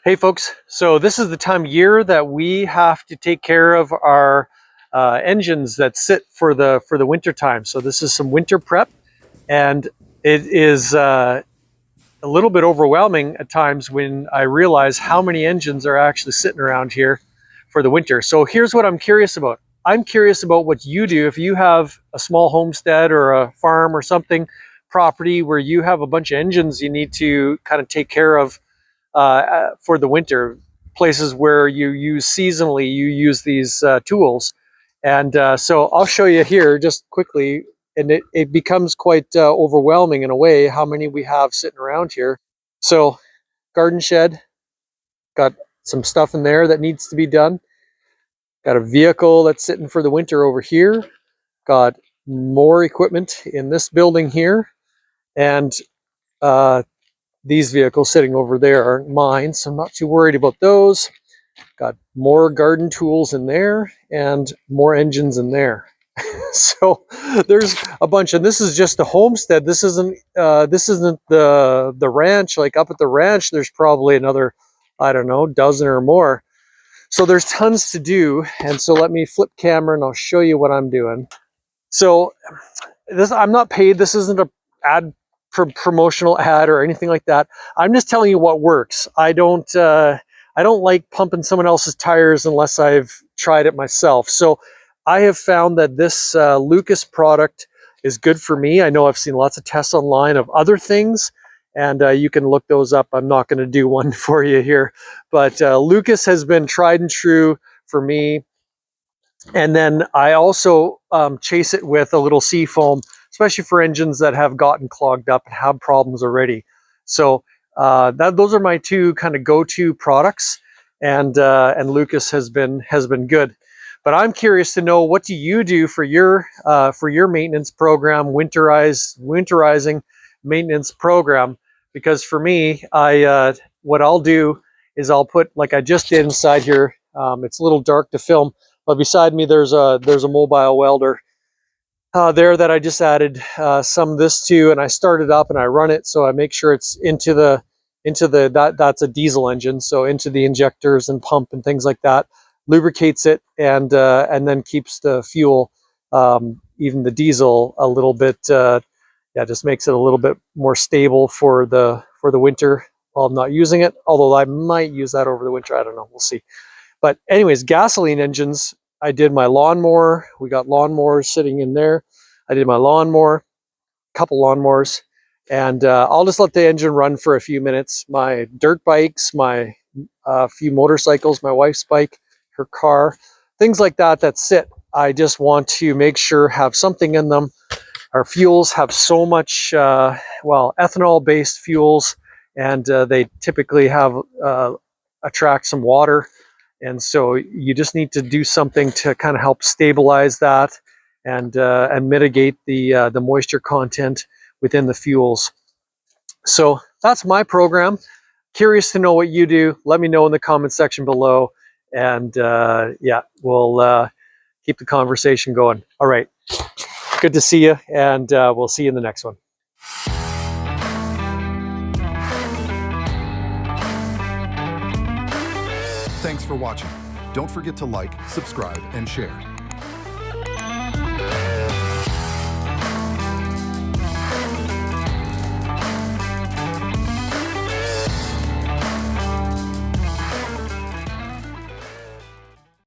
Hey folks, so this is the time of year that we have to take care of our engines that sit for the winter time. So this is some winter prep, and it is a little bit overwhelming at times when I realize how many engines are actually sitting around here for the winter. So here's what I'm curious about. I'm curious about what you do if you have a small homestead or a farm or something, property where you have a bunch of engines you need to kind of take care of for the winter, places where you use seasonally, you use these tools. And so I'll show you here just quickly, and it becomes quite overwhelming in a way how many we have sitting around here. So garden shed, got some stuff in there that needs to be done. Got a vehicle that's sitting for the winter over here. Got more equipment in this building here. And these vehicles sitting over there aren't mine, so I'm not too worried about those. Got more garden tools in there and more engines in there. So there's a bunch, and this is just the homestead. This isn't the ranch. Like up at the ranch, there's probably another, I don't know, dozen or more. So there's tons to do. And so let me flip camera and I'll show you what I'm doing. So this, I'm not paid. This isn't a promotional ad or anything like that. I'm just telling you what works. I don't like pumping someone else's tires unless I've tried it myself. So I have found that this Lucas product is good for me. I know I've seen lots of tests online of other things, and you can look those up. I'm not going to do one for you here, but Lucas has been tried and true for me. And then I also chase it with a little Seafoam, especially for engines that have gotten clogged up and have problems already. So those are my two kind of go-to products, and Lucas has been good. But I'm curious to know, what do you do for your maintenance program, winterizing maintenance program? Because for me, what I'll do is I'll put, like I just did inside here. It's a little dark to film, but beside me there's a mobile welder there that I just added some of this to, and I start it up and I run it, so I make sure it's into the that's a diesel engine, so into the injectors and pump and things like that, lubricates it, and then keeps the fuel, even the diesel, a little bit yeah, just makes it a little bit more stable for the winter while I'm not using it, although I might use that over the winter. I don't know, we'll see. But anyways, gasoline engines, I did my lawnmower. We got lawnmowers sitting in there. I did my lawnmower, couple lawnmowers, and I'll just let the engine run for a few minutes. My dirt bikes, my few motorcycles, my wife's bike, her car, things like that that sit. I just want to make sure have something in them. Our fuels have so much, well, ethanol-based fuels, and they typically have attract some water. And so you just need to do something to kind of help stabilize that and mitigate the moisture content within the fuels. So that's my program. Curious to know what you do. Let me know in the comment section below, and yeah, we'll keep the conversation going. All right, good to see you, and we'll see you in the next one. Thanks for watching. Don't forget to like, subscribe, and share.